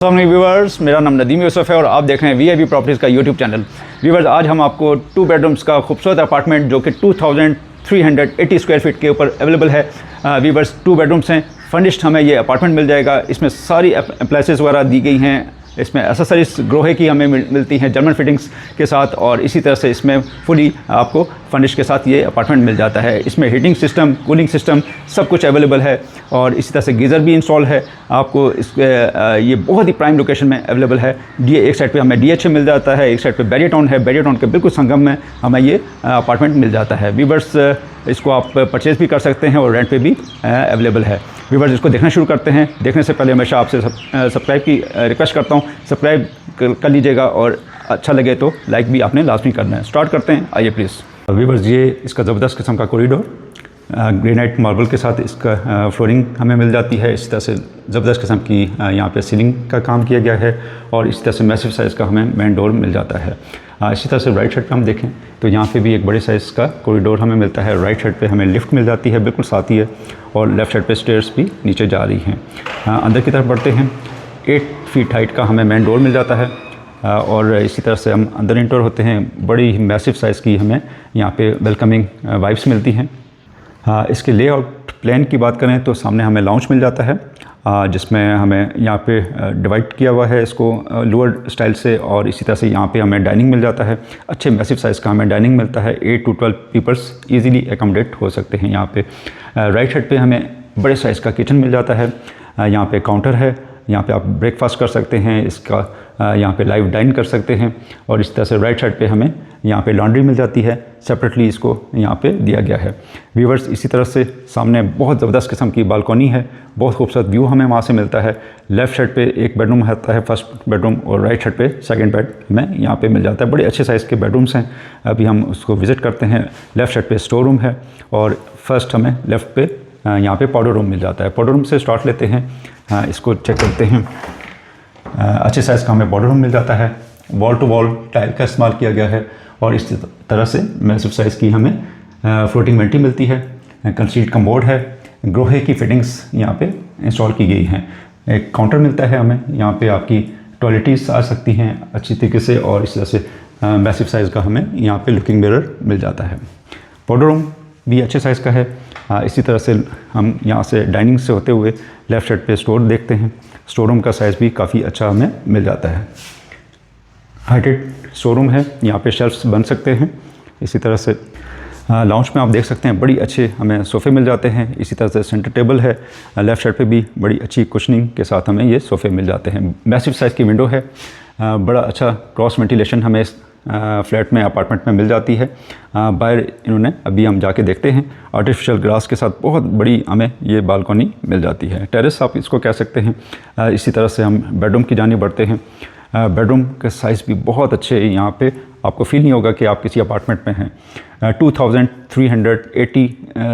Viewers, मेरा नाम नदीम यूसुफ है और आप देख रहे हैं वीआईपी प्रॉपर्टीज़ का यूट्यूब चैनल। व्यूवर्स, आज हम आपको 2 बेडरूम्स का खूबसूरत अपार्टमेंट जो कि 2380 स्क्वायर फीट के ऊपर अवेलेबल है। व्यूवर्स, 2 बेडरूम्स हैं, फर्निश्ड हमें ये अपार्टमेंट मिल जाएगा। इसमें सारी अप्लाइंसेस वगैरह दी गई हैं। इसमें एसेसरीज ग्रोहे की हमें मिलती हैं जर्मन फिटिंग्स के साथ, और इसी तरह से इसमें फुली आपको फर्निश के साथ ये अपार्टमेंट मिल जाता है। इसमें हीटिंग सिस्टम, कूलिंग सिस्टम सब कुछ अवेलेबल है, और इसी तरह से गीज़र भी इंस्टॉल है आपको। ये बहुत ही प्राइम लोकेशन में अवेलेबल है। एक साइड पे हमें DH मिल जाता है, एक साइड पे बैरियटाउन है। बैरियटाउन के बिल्कुल संगम में हमें ये अपार्टमेंट मिल जाता है। व्यूवर्स, इसको आप परचेज़ भी कर सकते हैं और रेंट पे भी अवेलेबल है। व्यूवर्स, इसको देखना शुरू करते हैं। देखने से पहले हमेशा आपसे सब्सक्राइब की रिक्वेस्ट करता हूँ, सब्सक्राइब कर लीजिएगा, और अच्छा लगे तो लाइक भी आपने लाजमी करना है। स्टार्ट करते हैं, आइए प्लीज़। व्यूवर्स, ये इसका ज़बरदस्त किस्म का कॉरिडोर ग्रेनाइट मार्बल के साथ इसका फ्लोरिंग हमें मिल जाती है। इसी तरह से ज़बरदस्त किस्म की यहाँ पे सीलिंग का काम किया गया है, और इसी तरह से मैसिव साइज़ का हमें मेन डोर मिल जाता है। इसी तरह से राइट साइड पे हम देखें तो यहाँ पे भी एक बड़े साइज़ का कॉरिडोर हमें मिलता है। राइट साइड पे हमें लिफ्ट मिल जाती है, बिल्कुल साथ ही है, और लेफ़्ट साइड पे स्टेयर्स भी नीचे जा रही हैं। अंदर की तरफ बढ़ते हैं। 8 फीट हाइट का हमें मेन डोर मिल जाता है, और इसी तरह से हम अंदर इंटर होते हैं। बड़ी मैसिव साइज़ की हमें यहाँ पे वेलकमिंग वाइब्स मिलती हैं। इसके लेआउट प्लान की बात करें तो सामने हमें लाउंज मिल जाता है, जिसमें हमें यहाँ पे डिवाइड किया हुआ है इसको लोअर स्टाइल से, और इसी तरह से यहाँ पे हमें डाइनिंग मिल जाता है। अच्छे मैसिव साइज़ का हमें डाइनिंग मिलता है। 8 to 12 पीपल्स ईज़िली एकोमोडेट हो सकते हैं यहाँ पे। राइट साइड पे हमें बड़े साइज़ का किचन मिल जाता है। यहाँ पे काउंटर है, यहाँ पे आप ब्रेकफास्ट कर सकते हैं, इसका यहाँ पे लाइव डाइन कर सकते हैं। और इस तरह से राइट साइड पे हमें यहाँ पे लॉन्ड्री मिल जाती है, सेपरेटली इसको यहाँ पे दिया गया है। व्यूवर्स, इसी तरह से सामने बहुत ज़बरदस्त किस्म की बालकनी है, बहुत खूबसूरत व्यू हमें वहाँ से मिलता है। लेफ़्ट साइड पे एक बेडरूम आता है, फर्स्ट बेडरूम, और राइट साइड पे सेकंड बेड हमें यहाँ पे मिल जाता है। बड़े अच्छे साइज़ के बेडरूम्स हैं। अभी हम उसको विज़िट करते हैं। लेफ़्ट साइड पे स्टोर रूम है, और फर्स्ट हमें लेफ़्ट पे यहाँ पे पाउडर रूम मिल जाता है। पाउडर रूम से स्टार्ट लेते हैं, इसको चेक करते हैं। अच्छे साइज़ का हमें पाउडर रूम मिल जाता है। वॉल टू वॉल टाइल का इस्तेमाल किया गया है, और इस तरह से मैसिव साइज़ की हमें फ्लोटिंग वेंटी मिलती है। कंसील्ड कमोड है, ग्रोहे की फिटिंग्स यहाँ पे इंस्टॉल की गई हैं। एक काउंटर मिलता है हमें, यहाँ पे आपकी टॉयलेटीज आ सकती हैं अच्छी तरीके से, और इस तरह से मैसिव साइज़ का हमें यहाँ पे लुकिंग मिरर मिल जाता है। पाउडर रूम भी अच्छे साइज़ का है। इसी तरह से हम यहाँ से डाइनिंग से होते हुए लेफ़्ट साइड पे स्टोर देखते हैं। स्टोर रूम का साइज़ भी काफ़ी अच्छा हमें मिल जाता है। हाइटेड स्टोर रूम है, यहाँ पे शेल्फ्स बन सकते हैं। इसी तरह से लाउंज में आप देख सकते हैं बड़ी अच्छे हमें सोफ़े मिल जाते हैं। इसी तरह से सेंटर टेबल है। लेफ़्ट साइड पे भी बड़ी अच्छी कुशनिंग के साथ हमें ये सोफ़े मिल जाते हैं। मैसिव साइज़ की विंडो है। बड़ा अच्छा क्रॉस वेंटिलेशन हमें इस फ्लैट में, अपार्टमेंट में मिल जाती है। बाहर इन्होंने, अभी हम जाके देखते हैं, आर्टिफिशियल ग्रास के साथ बहुत बड़ी हमें ये बालकनी मिल जाती है। टेरेस आप इसको कह सकते हैं। इसी तरह से हम बेडरूम की जानिब बढ़ते हैं। बेडरूम के साइज़ भी बहुत अच्छे हैं। यहाँ पे आपको फील नहीं होगा कि आप किसी अपार्टमेंट में हैं। 2380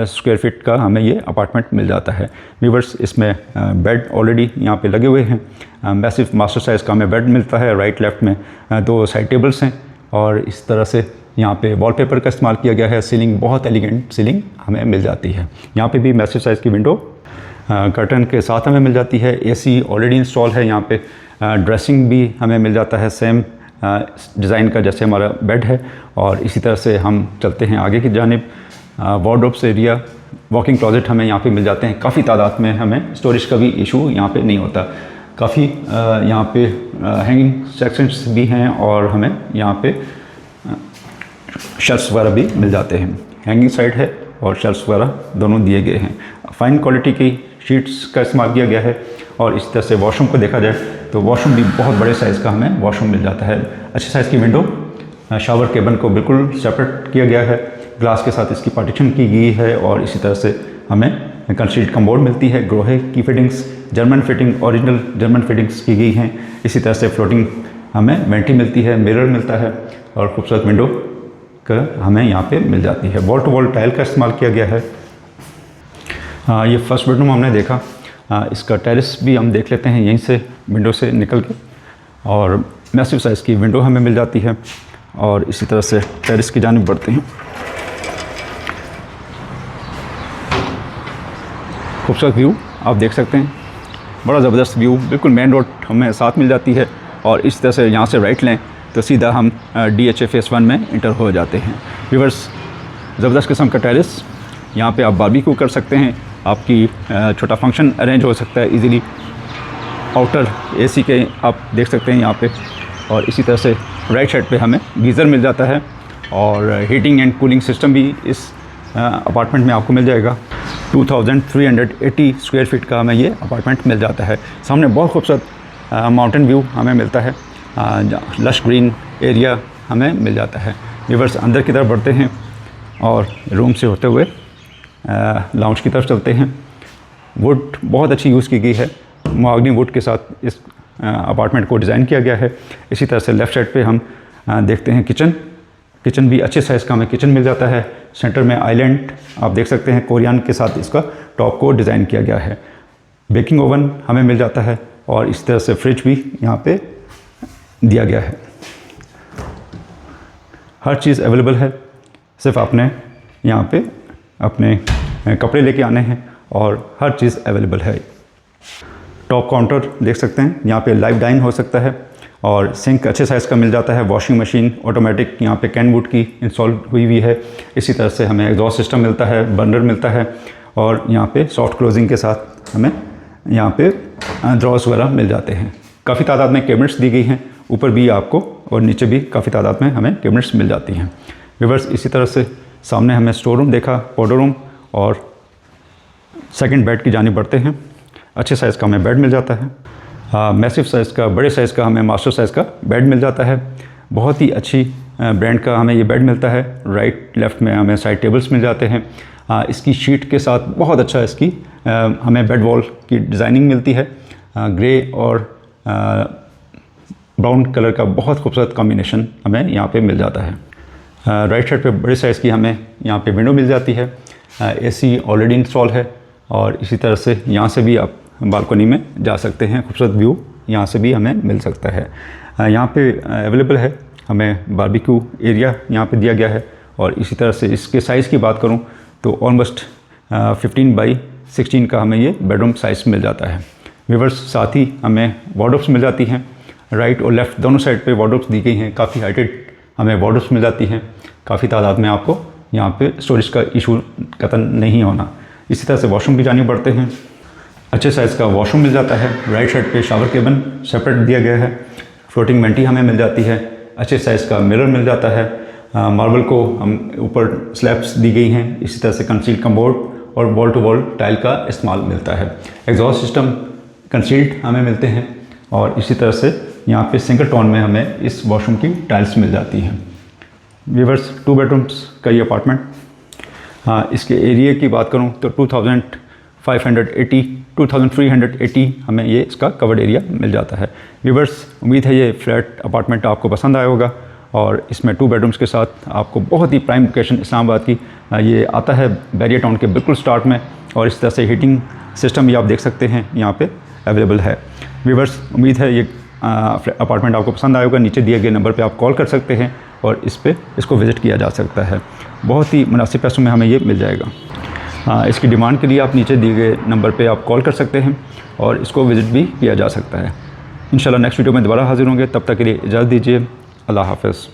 स्क्वायर फीट का हमें ये अपार्टमेंट मिल जाता है। व्यूवर्स, इसमें बेड ऑलरेडी यहाँ पे लगे हुए हैं। मैसिव मास्टर साइज़ का हमें बेड मिलता है। राइट लेफ़्ट में 2 साइड टेबल्स हैं, और इस तरह से यहाँ पे वॉलपेपर का इस्तेमाल किया गया है। सीलिंग बहुत एलिगेंट सीलिंग हमें मिल जाती है। यहाँ पे भी मैसिव साइज़ की विंडो कर्टन के साथ हमें मिल जाती है। AC ऑलरेडी इंस्टॉल है यहाँ पे। ड्रेसिंग भी हमें मिल जाता है सेम डिज़ाइन का जैसे हमारा बेड है। और इसी तरह से हम चलते हैं आगे की जानिब। वार्डरोब्स एरिया, वॉकिंग क्लोजेट हमें यहाँ पे मिल जाते हैं। काफ़ी तादाद में हमें स्टोरेज का भी इशू यहाँ पे नहीं होता। काफ़ी यहाँ पे हैंगिंग सेक्शंस भी हैं, और हमें यहाँ पे शेल्फ्स वगैरह भी मिल जाते हैं। हैंगिंग साइड है और शेल्फ्स वगैरह दोनों दिए गए हैं। फाइन क्वालिटी की शीट्स का इस्तेमाल किया गया है। और इस तरह से वॉशरूम को देखा जाए तो वॉशरूम भी बहुत बड़े साइज़ का हमें वॉशरूम मिल जाता है। अच्छे साइज़ की विंडो, शावर केबन को बिल्कुल सेपरेट किया गया है। ग्लास के साथ इसकी पार्टीशन की गई है, और इसी तरह से हमें कंसील्ड कमोड मिलती है। ग्रोहे की fittings, German fitting, original German fittings की गई हैं। इसी तरह से फ्लोटिंग हमें वेंटी मिलती है, मिरर मिलता है, और खूबसूरत विंडो का हमें यहाँ पे मिल जाती है। वॉल टू वॉल टाइल का इस्तेमाल किया गया है। ये फर्स्ट बेडरूम हमने देखा। इसका टेरेस भी हम देख लेते हैं यहीं से, विंडो से निकल के, और मैसिव साइज़ की विंडो हमें मिल जाती है। और इसी तरह से टेरेस की जानिब बढ़ते हैं। खूबसूरत व्यू आप देख सकते हैं। बड़ा ज़बरदस्त व्यू, बिल्कुल मेन रोड हमें साथ मिल जाती है। और इस तरह से यहाँ से राइट लें तो सीधा हम DHA फेज़ 1 में इंटर हो जाते हैं। व्यूअर्स, ज़बरदस्त किस्म का टेरेस, यहाँ पे आप बारबेक्यू कर सकते हैं, आपकी छोटा फंक्शन अरेंज हो सकता है इजीली। आउटर AC के आप देख सकते हैं यहाँ पे। और इसी तरह से राइट साइड पे हमें गीज़र मिल जाता है और हीटिंग एंड कूलिंग सिस्टम भी इस अपार्टमेंट में आपको मिल जाएगा। 2380 स्क्वायर फीट का हमें ये अपार्टमेंट मिल जाता है। सामने बहुत खूबसूरत माउंटेन व्यू हमें मिलता है, लश ग्रीन एरिया हमें मिल जाता है। व्यूअर्स, अंदर की तरफ बढ़ते हैं और रूम से होते हुए लाउंज की तरफ चलते हैं। वुड बहुत अच्छी यूज़ की गई है, महागनी वुड के साथ इस अपार्टमेंट को डिज़ाइन किया गया है। इसी तरह से लेफ़्ट साइड पे हम देखते हैं किचन भी अच्छे साइज़ का हमें किचन मिल जाता है। सेंटर में आइलैंड आप देख सकते हैं, कोरियन के साथ इसका टॉप को डिज़ाइन किया गया है। बेकिंग ओवन हमें मिल जाता है और इस तरह से फ्रिज भी यहाँ पे दिया गया है। हर चीज़ अवेलेबल है, सिर्फ आपने यहाँ पे अपने कपड़े लेके आने हैं और हर चीज़ अवेलेबल है। टॉप काउंटर देख सकते हैं, यहाँ पे लाइव डाइन हो सकता है और सिंक अच्छे साइज़ का मिल जाता है। वॉशिंग मशीन ऑटोमेटिक यहाँ पे कैनवुड की इंस्टॉल हुई हुई है। इसी तरह से हमें एग्जॉस्ट सिस्टम मिलता है, बर्नर मिलता है और यहाँ पे सॉफ्ट क्लोजिंग के साथ हमें यहाँ पे ड्रॉर्स वगैरह मिल जाते हैं। काफ़ी तादाद में कैबिनेट्स दी गई हैं, ऊपर भी आपको और नीचे भी काफ़ी तादाद में हमें कैबिनेट्स मिल जाती हैं। व्यूअर्स, इसी तरह से सामने हमें स्टोर रूम देखा, पाउडर रूम और सेकंड बेड की जानिब बढ़ते हैं। अच्छे साइज़ का हमें बेड मिल जाता है। मैसिव साइज़ का, बड़े साइज़ का हमें मास्टर साइज़ का बेड मिल जाता है। बहुत ही अच्छी ब्रांड का हमें ये बेड मिलता है। राइट लेफ़्ट में हमें साइड टेबल्स मिल जाते हैं। इसकी शीट के साथ बहुत अच्छा इसकी हमें बेड वॉल की डिज़ाइनिंग मिलती है। ग्रे और ब्राउन कलर का बहुत खूबसूरत कॉम्बिनेशन हमें यहाँ पे मिल जाता है। राइट साइड पे बड़े साइज़ की हमें यहाँ पे विंडो मिल जाती है। AC ऑलरेडी इंस्टॉल है और इसी तरह से यहाँ से भी आप बालकनी में जा सकते हैं। खूबसूरत व्यू यहाँ से भी हमें मिल सकता है। यहाँ पे अवेलेबल है हमें बारबेक्यू एरिया यहाँ पे दिया गया है। और इसी तरह से इसके साइज़ की बात करूँ तो ऑलमोस्ट 15 बाई 16 का हमें ये बेडरूम साइज़ मिल जाता है। व्यूअर्स, साथ ही हमें वार्डरोब्स मिल जाती हैं। राइट और लेफ़्ट दोनों साइड पे वार्डरोब्स दी गई हैं। काफ़ी हाइटेड हमें वार्डरोब्स मिल जाती हैं। काफ़ी तादाद में आपको यहाँ पे स्टोरेज का इशू कतन नहीं होना। इसी तरह से वॉशरूम की जानिब बढ़ते हैं। अच्छे साइज़ का वॉशरूम मिल जाता है। राइट साइड पे शावर केबिन सेपरेट दिया गया है। फ्लोटिंग वेंटी हमें मिल जाती है। अच्छे साइज़ का मिरर मिल जाता है। मार्बल को हम ऊपर स्लैब्स दी गई हैं। इसी तरह से कंसील्ड कमोड और वॉल टू वॉल टाइल का इस्तेमाल मिलता है। एग्जॉस्ट सिस्टम कंसील्ड हमें मिलते हैं और इसी तरह से यहाँ पे सिंगल टोन में हमें इस वॉशरूम की टाइल्स मिल जाती हैं। व्यूअर्स, 2 बेडरूम्स का ये अपार्टमेंट, इसके एरिया की बात करूँ तो 2380 हमें ये इसका कवर्ड एरिया मिल जाता है। व्यूअर्स, उम्मीद है ये फ्लैट अपार्टमेंट आपको पसंद आया होगा और इसमें 2 बेडरूम्स के साथ आपको बहुत ही प्राइम लोकेशन इस्लामाबाद की ये आता है बैरियर टाउन के बिल्कुल स्टार्ट में। और इस तरह से हीटिंग सिस्टम भी आप देख सकते हैं यहाँ पे अवेलेबल है। व्यूअर्स, उम्मीद है ये अपार्टमेंट आपको पसंद आया होगा। नीचे दिए गए नंबर पे आप कॉल कर सकते हैं और इसको विज़िट किया जा सकता है। बहुत ही मुनासिब पैसों में हमें ये मिल जाएगा। इसकी डिमांड के लिए आप नीचे दिए गए नंबर पे आप कॉल कर सकते हैं और इसको विज़िट भी किया जा सकता है। इंशाल्लाह नेक्स्ट वीडियो में दोबारा हाज़िर होंगे। तब तक के लिए इजाज़त दीजिए। अल्लाह हाफ़िज़।